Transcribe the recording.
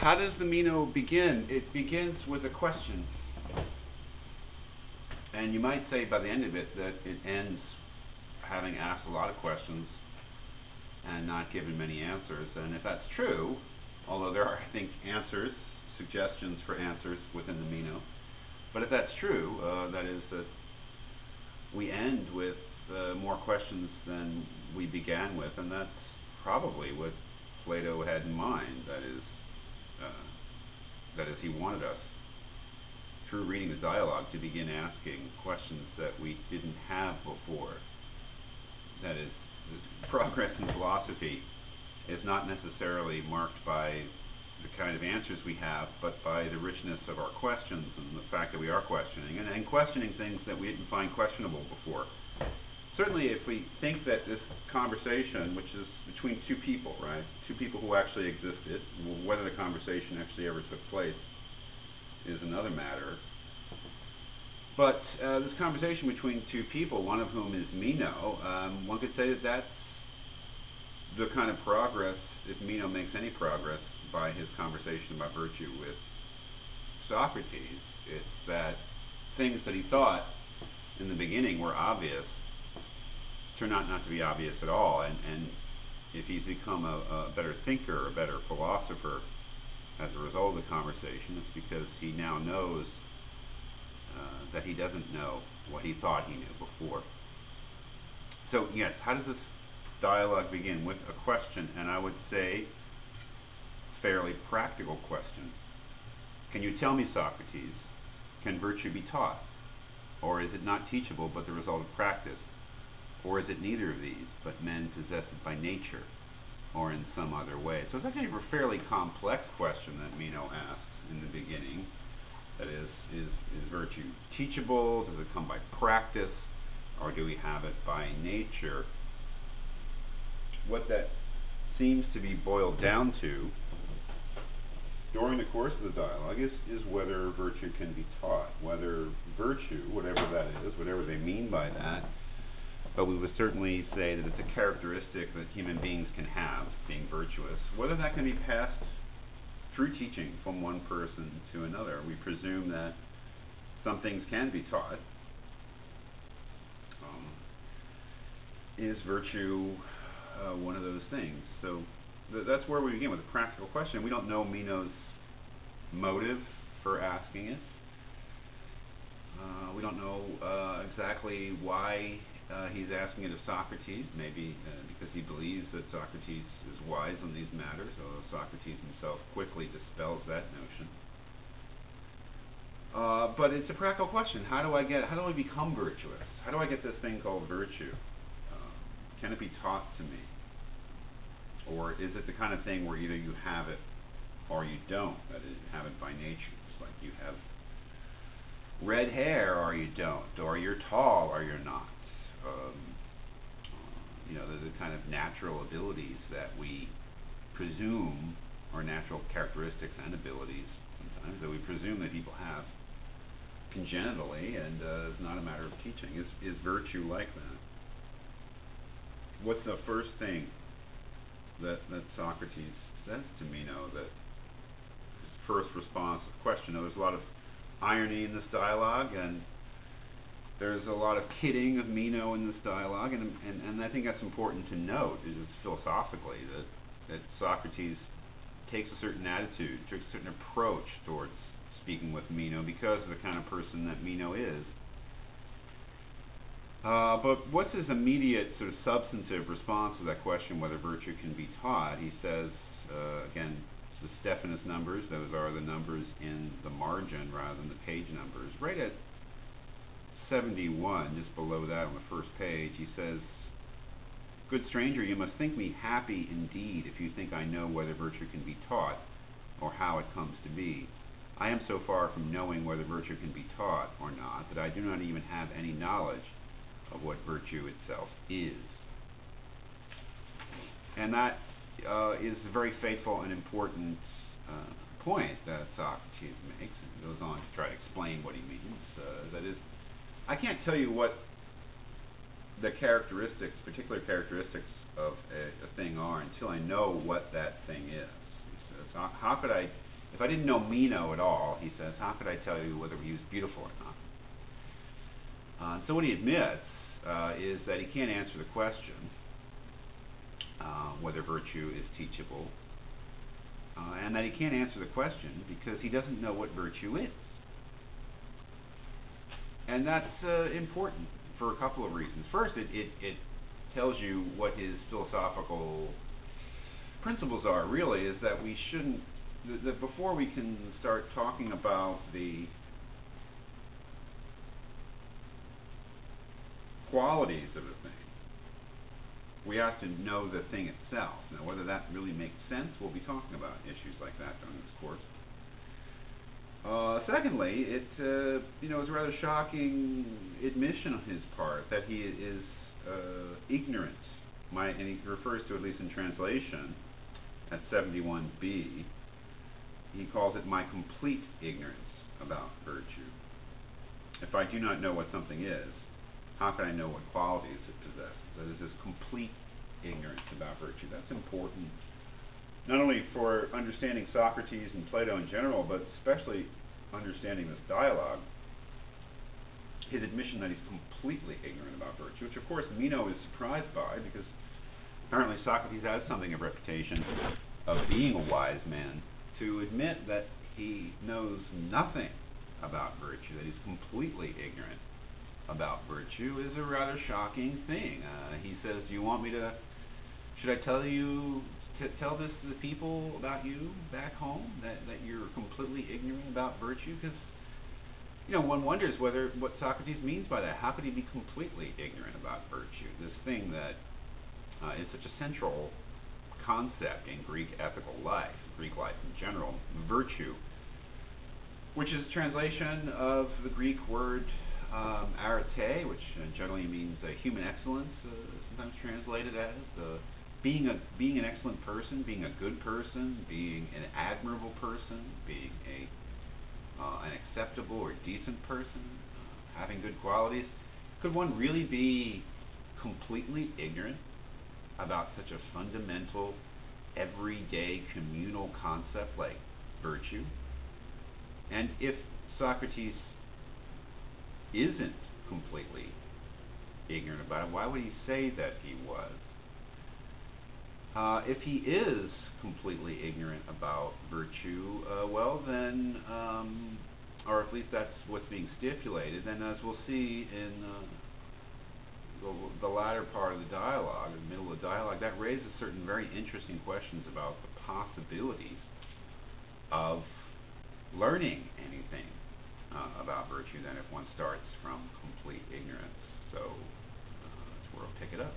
how does the Meno begin? It begins with a question. And you might say by the end of it that it ends having asked a lot of questions and not given many answers. And if that's true, although there are, I think, answers, suggestions for answers within the Meno, but if that's true, that is that we end with more questions than we began with, and that's probably what Plato had in mind. That is he wanted us, through reading the dialogue, to begin asking questions that we didn't have before. That is, progress in philosophy is not necessarily marked by the kind of answers we have, but by the richness of our questions and the fact that we are questioning, and questioning things that we didn't find questionable before. Certainly, if we think that this conversation, which is between two people, right, two people who actually existed, whether the conversation actually ever took place is another matter. But this conversation between two people, one of whom is Meno, one could say that that's the kind of progress, if Meno makes any progress by his conversation about virtue with Socrates. It's that things that he thought in the beginning were obvious turn out not to be obvious at all, and if he's become a better thinker, a better philosopher as a result of the conversation, it's because he now knows that he doesn't know what he thought he knew before. So yes, how does this dialogue begin? With a question, and I would say fairly practical question. Can you tell me, Socrates, can virtue be taught? Or is it not teachable but the result of practice? Or is it neither of these, but men possess it by nature, or in some other way? So it's actually a fairly complex question that Meno asks in the beginning. That is virtue teachable? Does it come by practice? Or do we have it by nature? What that seems to be boiled down to during the course of the dialogue is whether virtue can be taught. Whether virtue, whatever that is, whatever they mean by that, but we would certainly say that it's a characteristic that human beings can have, being virtuous. Whether that can be passed through teaching from one person to another. We presume that some things can be taught. Is virtue one of those things? So that's where we begin with a practical question. We don't know Meno's motive for asking it. We don't know exactly why he's asking it of Socrates, maybe because he believes that Socrates is wise on these matters, although Socrates himself quickly dispels that notion. But it's a practical question. How do I become virtuous? How do I get this thing called virtue? Can it be taught to me? Or is it the kind of thing where either you have it or you don't? That is, you have it by nature. It's like you have red hair or you don't, or you're tall or you're not. The kind of natural abilities that we presume, or natural characteristics and abilities sometimes, that we presume that people have congenitally, and it's not a matter of teaching. Is virtue like that? What's the first thing that Socrates says to Meno, that his first response to the question? Now, there's a lot of irony in this dialogue, and there's a lot of kidding of Meno in this dialogue, and I think that's important to note, is philosophically, that Socrates takes a certain attitude, takes a certain approach towards speaking with Meno because of the kind of person that Meno is. But what's his immediate sort of substantive response to that question, whether virtue can be taught? He says, again, the Stephanus numbers, those are the numbers in the margin rather than the page numbers. Right at 71, just below that on the first page, he says, "Good stranger, you must think me happy indeed if you think I know whether virtue can be taught, or how it comes to be. I am so far from knowing whether virtue can be taught or not, that I do not even have any knowledge of what virtue itself is." And that is a very faithful and important point that Socrates makes, and goes on to try to explain what he means. That is, I can't tell you what the particular characteristics of a thing are until I know what that thing is. He says, how could I If I didn't know Meno at all, he says, how could I tell you whether he was beautiful or not? So what he admits is that he can't answer the question whether virtue is teachable, and that he can't answer the question because he doesn't know what virtue is. And that's important for a couple of reasons. First, it tells you what his philosophical principles are, really, is that we shouldn't, that before we can start talking about the qualities of a thing, we have to know the thing itself. Now, whether that really makes sense, we'll be talking about issues like that during this course. Secondly, it's a rather shocking admission on his part that he is ignorant. And he refers to, at least in translation, at 71b, he calls it my complete ignorance about virtue. If I do not know what something is, how can I know what qualities it possesses? That is, this complete ignorance about virtue. That's important, not only for understanding Socrates and Plato in general, but especially understanding this dialogue. His admission that he's completely ignorant about virtue, which of course Meno is surprised by, because apparently Socrates has something of a reputation of being a wise man. To admit that he knows nothing about virtue, that he's completely ignorant about virtue, is a rather shocking thing. He says, do you want me to, should I tell this to the people about you back home, that you're completely ignorant about virtue? Because, one wonders what Socrates means by that. How could he be completely ignorant about virtue, this thing that is such a central concept in Greek ethical life, Greek life in general? Virtue, which is a translation of the Greek word arete, which generally means human excellence, sometimes translated as being an excellent person, being a good person, being an admirable person, being an acceptable or decent person, having good qualities. Could one really be completely ignorant about such a fundamental, everyday, communal concept like virtue? And if Socrates isn't completely ignorant about it, why would he say that he was? If he is completely ignorant about virtue, well then, or at least that's what's being stipulated, then as we'll see in the latter part of the dialogue, in the middle of the dialogue, that raises certain very interesting questions about the possibilities of learning anything about virtue than if one starts from complete ignorance. So that's where I'll pick it up.